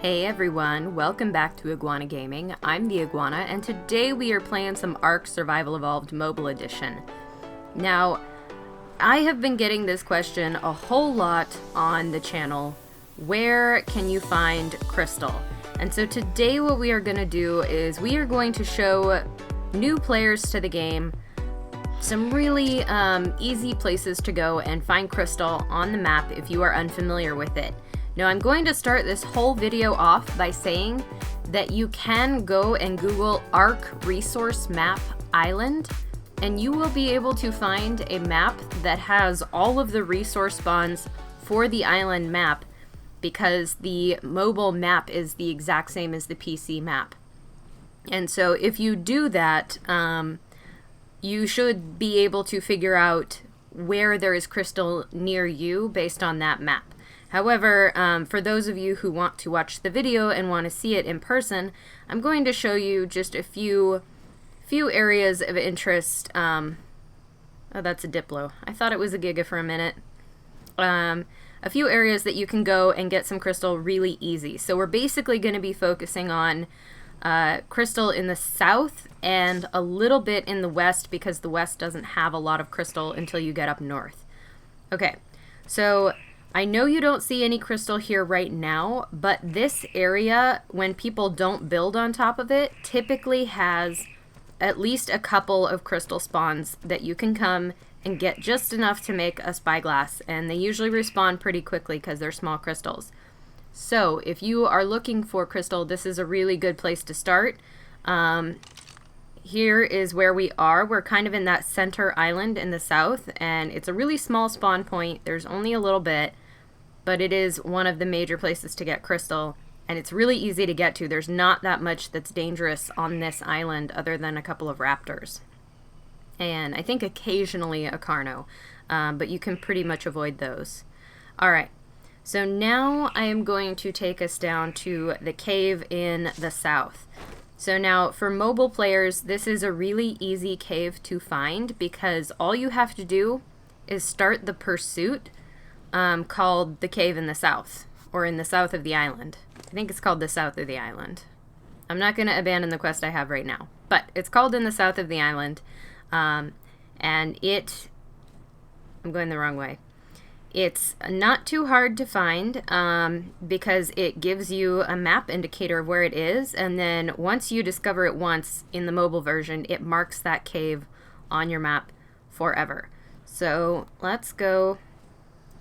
Hey everyone, welcome back to Iguana Gaming. I'm the Iguana, and today we are playing some Ark Survival Evolved Mobile Edition. Now, I have been getting this question a whole lot on the channel. Where can you find crystal? And so today what we are going to do is we are going to show new players to the game some really easy places to go and find crystal on the map if you are unfamiliar with it. Now I'm going to start this whole video off by saying that you can go and Google Ark Resource Map Island, and you will be able to find a map that has all of the resource spawns for the island map, because the mobile map is the exact same as the PC map. And so if you do that, you should be able to figure out where there is crystal near you based on that map. However, for those of you who want to watch the video and want to see it in person, I'm going to show you just a few areas of interest. Oh, that's a Diplo. I thought it was a Giga for a minute. A few areas that you can go and get some crystal really easy. So we're basically going to be focusing on crystal in the south and a little bit in the west, because the west doesn't have a lot of crystal until you get up north. Okay, so I know you don't see any crystal here right now, but this area, when people don't build on top of it, typically has at least a couple of crystal spawns that you can come and get just enough to make a spyglass, and they usually respawn pretty quickly because they're small crystals. So if you are looking for crystal, this is a really good place to start. Here is where we are. We're kind of in that center island in the south, and it's a really small spawn point. There's only a little bit, but it is one of the major places to get crystal, and it's really easy to get to. There's not that much that's dangerous on this island other than a couple of raptors. And I think occasionally a Carno, but you can pretty much avoid those. Alright, so now I am going to take us down to the cave in the south. So now for mobile players, this is a really easy cave to find, because all you have to do is start the pursuit called the Cave in the South, or in the south of the island. I think it's called the south of the island. I'm not going to abandon the quest I have right now, but it's called in the south of the island, and I'm going the wrong way. It's not too hard to find, because it gives you a map indicator of where it is, and then once you discover it once in the mobile version, it marks that cave on your map forever. So let's go.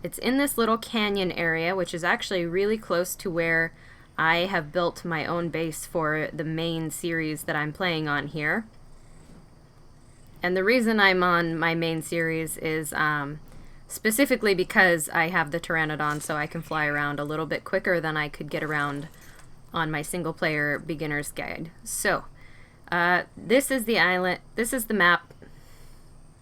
It's in this little canyon area, which is actually really close to where I have built my own base for the main series that I'm playing on here. And the reason I'm on my main series is specifically because I have the Pteranodon, so I can fly around a little bit quicker than I could get around on my single-player beginner's guide. So, this is the island, this is the map,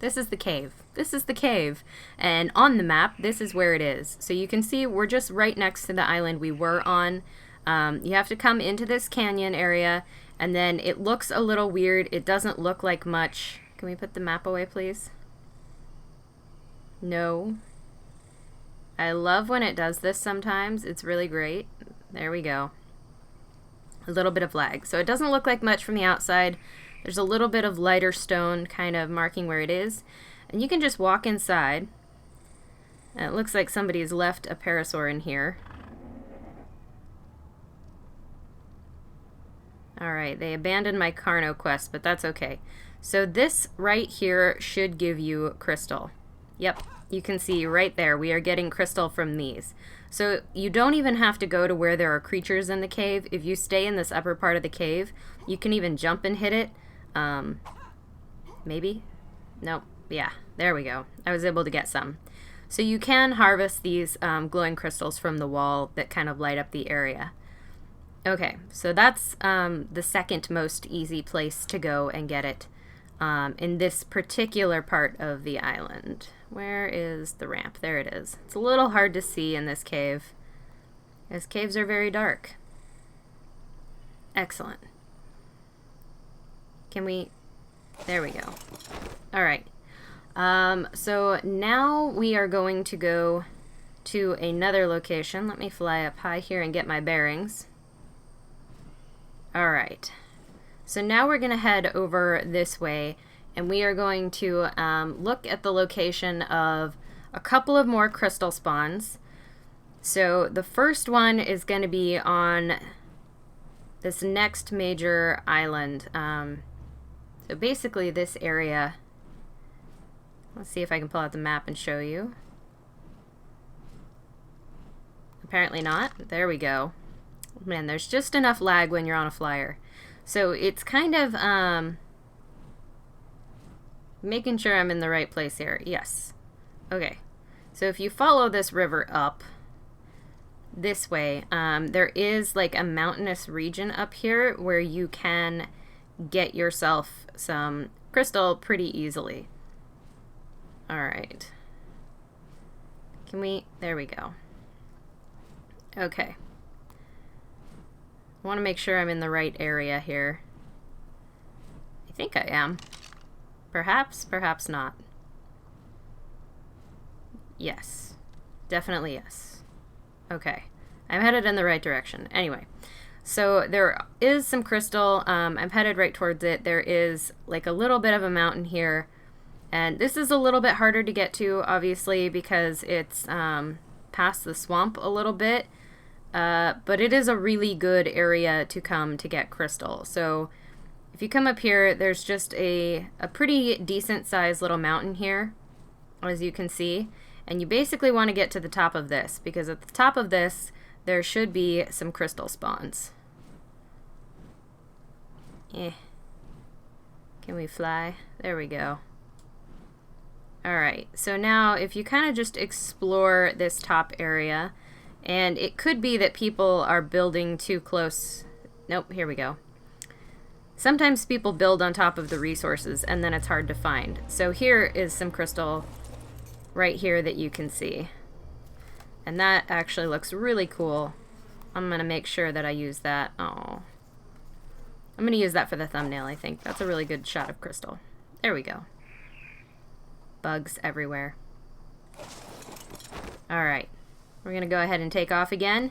this is the cave. This is the cave, and on the map, this is where it is. So you can see we're just right next to the island we were on. You have to come into this canyon area, and then it looks a little weird. It doesn't look like much. Can we put the map away, please? No. I love when it does this sometimes. It's really great. There we go. A little bit of lag. So it doesn't look like much from the outside. There's a little bit of lighter stone kind of marking where it is. And you can just walk inside. And it looks like somebody's left a parasaur in here. Alright, they abandoned my Carno quest, but that's okay. So this right here should give you crystal. Yep, you can see right there, we are getting crystal from these. So you don't even have to go to where there are creatures in the cave. If you stay in this upper part of the cave, you can even jump and hit it. Maybe? Nope. Yeah, there we go. I was able to get some. So you can harvest these glowing crystals from the wall that kind of light up the area. Okay, so that's the second most easy place to go and get it in this particular part of the island. Where is the ramp? There it is. It's a little hard to see in this cave, as caves are very dark. Excellent. Can we... There we go. Alright. So now we are going to go to another location. Let me fly up high here and get my bearings. All right. So now we're going to head over this way, and we are going to look at the location of a couple of more crystal spawns. So the first one is going to be on this next major island. So basically this area, let's see if I can pull out the map and show you. Apparently not. There we go. Man, there's just enough lag when you're on a flyer. So it's kind of making sure I'm in the right place here. Yes. Okay. So if you follow this river up this way, there is like a mountainous region up here where you can get yourself some crystal pretty easily. All right. Can we? There we go. Okay. I want to make sure I'm in the right area here. I think I am. Perhaps, perhaps not. Yes. Definitely yes. Okay. I'm headed in the right direction. Anyway. So there is some crystal. I'm headed right towards it. There is like a little bit of a mountain here. And this is a little bit harder to get to, obviously, because it's past the swamp a little bit. But it is a really good area to come to get crystal. So if you come up here, there's just a pretty decent sized little mountain here, as you can see. And you basically want to get to the top of this, because at the top of this, there should be some crystal spawns. Eh. Can we fly? There we go. Alright, so now if you kind of just explore this top area, and it could be that people are building too close. Nope, here we go. Sometimes people build on top of the resources and then it's hard to find. So here is some crystal right here that you can see. And that actually looks really cool. I'm going to make sure that I use that. Oh, I'm going to use that for the thumbnail, I think. That's a really good shot of crystal. There we go. Bugs everywhere. Alright. We're going to go ahead and take off again.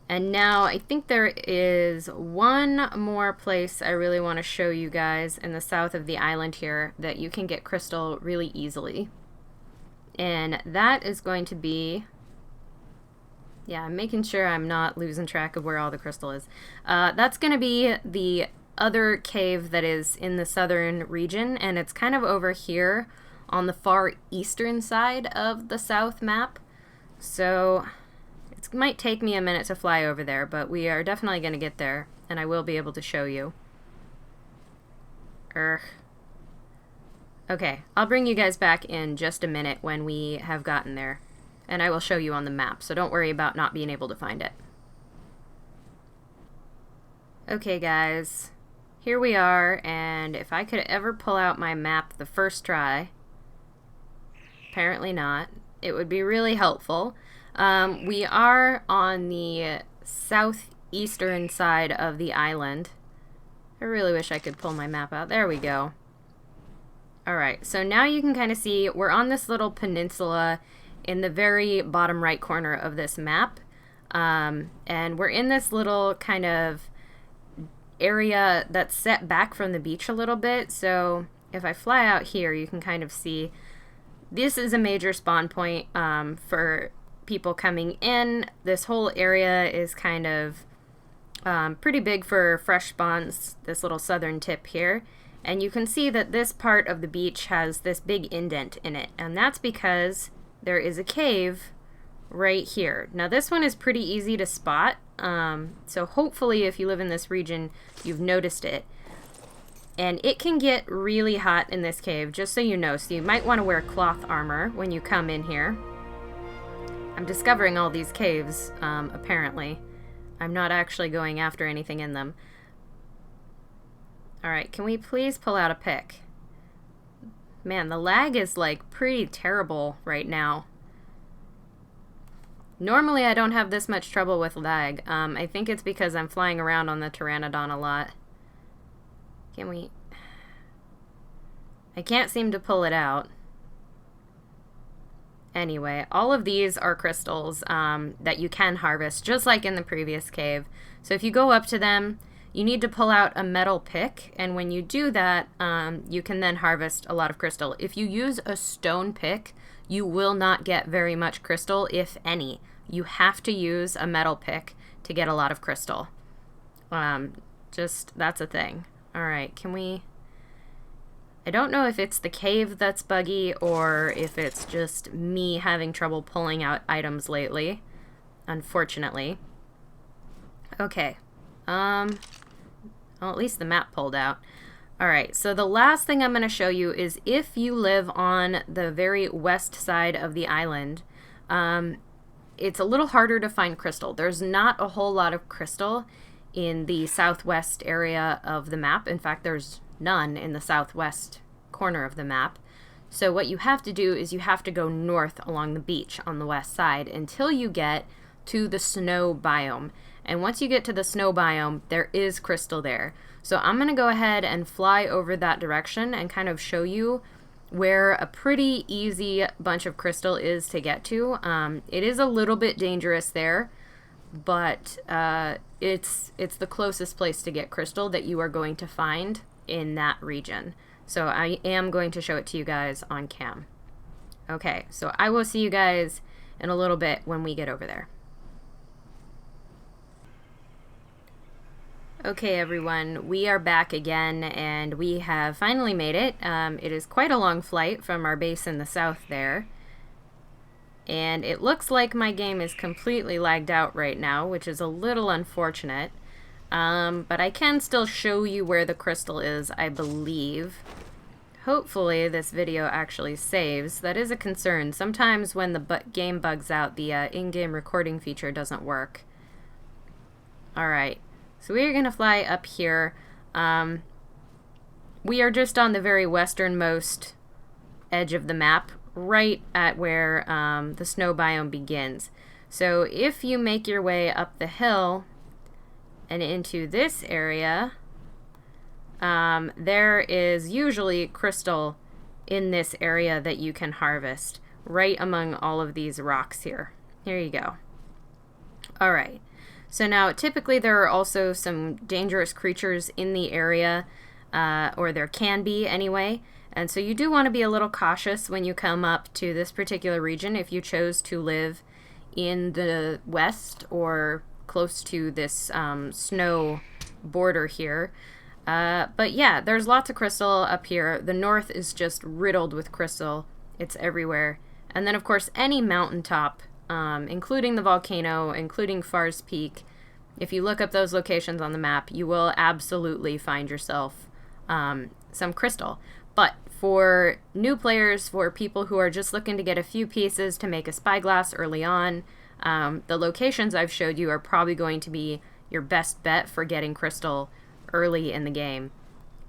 And now I think there is one more place I really want to show you guys in the south of the island here that you can get crystal really easily. And that is going to be... Yeah, I'm making sure I'm not losing track of where all the crystal is. That's going to be the other cave that is in the southern region, and it's kind of over here on the far eastern side of the south map. So it might take me a minute to fly over there, but we are definitely going to get there, and I will be able to show you. Okay, I'll bring you guys back in just a minute when we have gotten there, and I will show you on the map, so don't worry about not being able to find it. Okay guys, here we are, and if I could ever pull out my map the first try, apparently not, it would be really helpful. We are on the southeastern side of the island. I really wish I could pull my map out. There we go. Alright, so now you can kind of see we're on this little peninsula in the very bottom right corner of this map. And we're in this little kind of area that's set back from the beach a little bit. So if I fly out here, you can kind of see this is a major spawn point for people coming in. This whole area is kind of pretty big for fresh spawns, this little southern tip here. And you can see that this part of the beach has this big indent in it. And that's because there is a cave right here. Now this one is pretty easy to spot. So hopefully if you live in this region, you've noticed it. And it can get really hot in this cave, just so you know. So you might want to wear cloth armor when you come in here. I'm discovering all these caves, apparently. I'm not actually going after anything in them. Alright, can we please pull out a pick? Man, the lag is like pretty terrible right now. Normally I don't have this much trouble with lag. I think it's because I'm flying around on the Pteranodon a lot. Can we... I can't seem to pull it out. Anyway, all of these are crystals that you can harvest, just like in the previous cave. So if you go up to them, you need to pull out a metal pick, and when you do that, you can then harvest a lot of crystal. If you use a stone pick, you will not get very much crystal, if any. You have to use a metal pick to get a lot of crystal. That's a thing. Alright, can we... I don't know if it's the cave that's buggy or if it's just me having trouble pulling out items lately, unfortunately. Okay. Well, at least the map pulled out. Alright, so the last thing I'm going to show you is if you live on the very west side of the island, it's a little harder to find crystal. There's not a whole lot of crystal in the southwest area of the map. In fact, there's none in the southwest corner of the map. So what you have to do is you have to go north along the beach on the west side until you get to the snow biome. And once you get to the snow biome, there is crystal there. So I'm going to go ahead and fly over that direction and kind of show you where a pretty easy bunch of crystal is to get to. It is a little bit dangerous there, but it's the closest place to get crystal that you are going to find in that region. So I am going to show it to you guys on cam. Okay, so I will see you guys in a little bit when we get over there. Okay everyone, we are back again and we have finally made it. It is quite a long flight from our base in the south there. And it looks like my game is completely lagged out right now, which is a little unfortunate. But I can still show you where the crystal is, I believe. Hopefully this video actually saves. That is a concern. Sometimes when the game bugs out, the in-game recording feature doesn't work. Alright, so we are going to fly up here. We are just on the very westernmost edge of the map, right at where the snow biome begins. So if you make your way up the hill and into this area, there is usually crystal in this area that you can harvest, right among all of these rocks here. Here you go. Alright, so now typically there are also some dangerous creatures in the area, or there can be anyway, and so you do want to be a little cautious when you come up to this particular region if you chose to live in the west or close to this snow border here. But yeah, there's lots of crystal up here. The north is just riddled with crystal. It's everywhere. And then of course any mountaintop, including the volcano, including Far's Peak, if you look up those locations on the map, you will absolutely find yourself some crystal. But for new players, for people who are just looking to get a few pieces to make a spyglass early on, the locations I've showed you are probably going to be your best bet for getting crystal early in the game.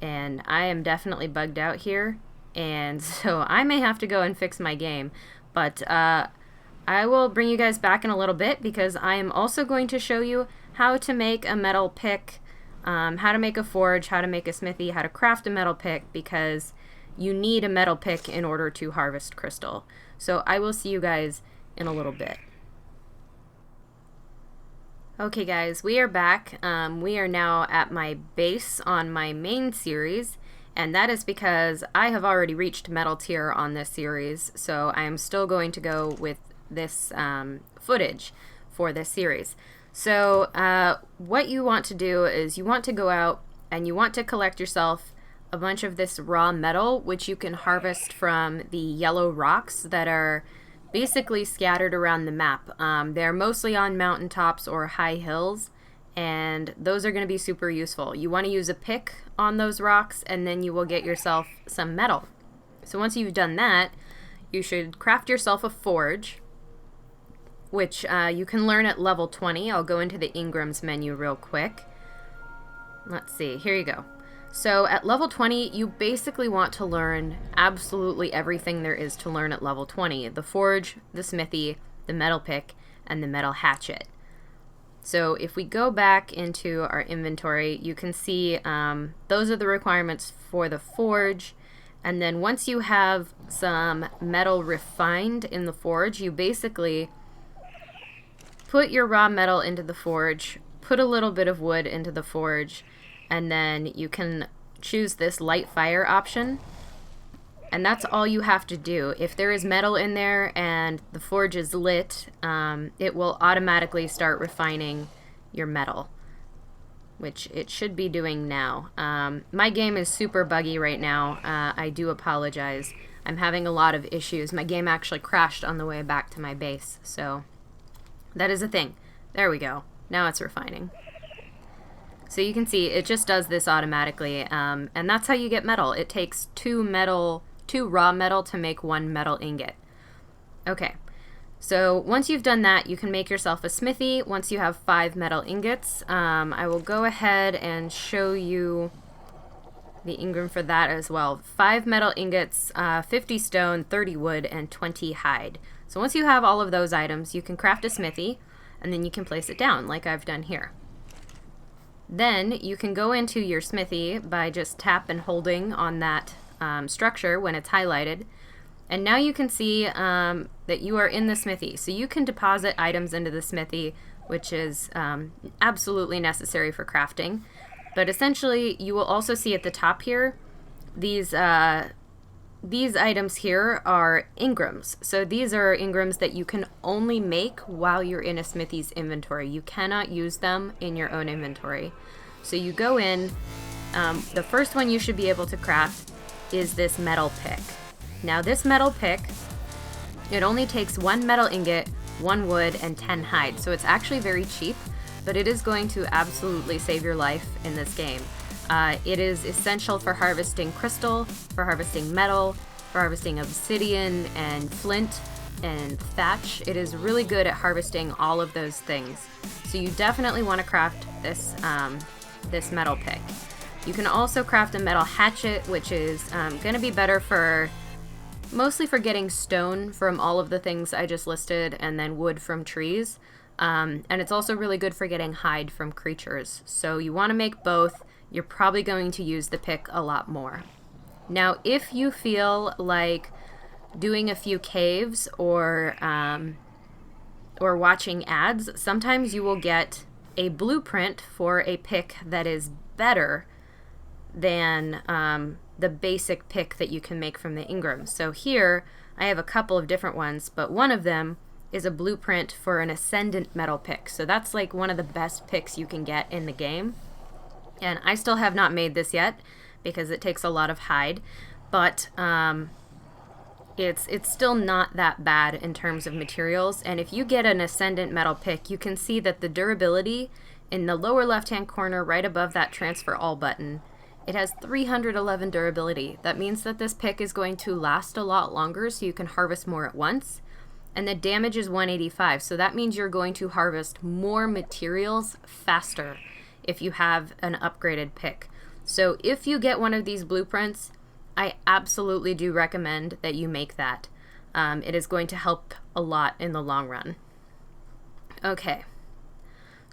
And I am definitely bugged out here, and so I may have to go and fix my game. But I will bring you guys back in a little bit because I am also going to show you how to make a metal pick, how to make a forge, how to make a smithy, how to craft a metal pick, because you need a metal pick in order to harvest crystal. So I will see you guys in a little bit. Okay guys, we are back. We are now at my base on my main series, and that is because I have already reached metal tier on this series, so I am still going to go with this footage for this series. So what you want to do is you want to go out and you want to collect yourself a bunch of this raw metal, which you can harvest from the yellow rocks that are basically scattered around the map. They're mostly on mountaintops or high hills, and those are going to be super useful. You want to use a pick on those rocks, and then you will get yourself some metal. So once you've done that, you should craft yourself a forge, which you can learn at level 20. I'll go into the Ingram's menu real quick. Let's see, here you go. So at level 20, you basically want to learn absolutely everything there is to learn at level 20. The forge, the smithy, the metal pick, and the metal hatchet. So if we go back into our inventory, you can see those are the requirements for the forge. And then once you have some metal refined in the forge, you basically put your raw metal into the forge, put a little bit of wood into the forge, and then you can choose this light fire option. And that's all you have to do. If there is metal in there and the forge is lit, it will automatically start refining your metal, which it should be doing now. My game is super buggy right now. I do apologize. I'm having a lot of issues. My game actually crashed on the way back to my base, so that is a thing. There we go. Now it's refining. So you can see it just does this automatically, and that's how you get metal. It takes two raw metal to make one metal ingot. Okay, so once you've done that, you can make yourself a smithy. Once you have 5 metal ingots, I will go ahead and show you the engram for that as well. 5 metal ingots, 50 stone, 30 wood, and 20 hide. So once you have all of those items, you can craft a smithy, and then you can place it down like I've done here. Then you can go into your smithy by just tap and holding on that structure when it's highlighted, and now you can see that you are in the smithy. So you can deposit items into the smithy, which is absolutely necessary for crafting. But essentially, you will also see at the top here, these items here are engrams. So these are engrams that you can only make while you're in a smithy's inventory. You cannot use them in your own inventory. So you go in, the first one you should be able to craft is this metal pick. Now this metal pick, it only takes 1 metal ingot, 1 wood, and 10 hide. So it's actually very cheap, but it is going to absolutely save your life in this game. It is essential for harvesting crystal, for harvesting metal, for harvesting obsidian and flint and thatch. It is really good at harvesting all of those things. So you definitely want to craft this, this metal pick. You can also craft a metal hatchet, which is going to be better for mostly for getting stone from all of the things I just listed, and then wood from trees. And it's also really good for getting hide from creatures. So you want to make both. You're probably going to use the pick a lot more. Now, if you feel like doing a few caves or watching ads, sometimes you will get a blueprint for a pick that is better than the basic pick that you can make from the engram. So here I have a couple of different ones, but one of them is a blueprint for an ascendant metal pick. So that's like one of the best picks you can get in the game. And I still have not made this yet because it takes a lot of hide, but it's still not that bad in terms of materials. And if you get an ascendant metal pick, you can see that the durability in the lower left-hand corner right above that transfer all button, it has 311 durability. That means that this pick is going to last a lot longer, so you can harvest more at once. And the damage is 185, so that means you're going to harvest more materials faster if you have an upgraded pick. So if you get one of these blueprints, I absolutely do recommend that you make that. It is going to help a lot in the long run. Okay,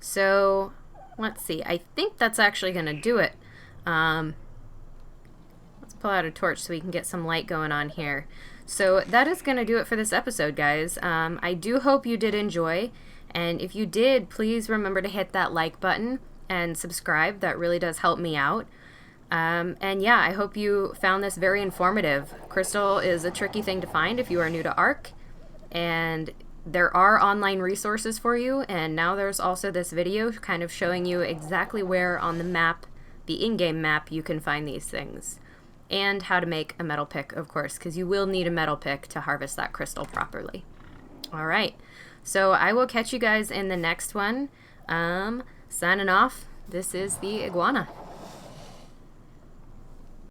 so let's see. I think that's actually going to do it. Let's pull out a torch so we can get some light going on here. So that is going to do it for this episode, guys. I do hope you did enjoy, and if you did, please remember to hit that like button and subscribe. That really does help me out. And yeah, I hope you found this very informative. Crystal is a tricky thing to find if you are new to Ark, and there are online resources for you, and now there's also this video kind of showing you exactly where on the map, the in-game map, you can find these things. And how to make a metal pick, of course, because you will need a metal pick to harvest that crystal properly. Alright, so I will catch you guys in the next one. Signing off, this is the Iguana.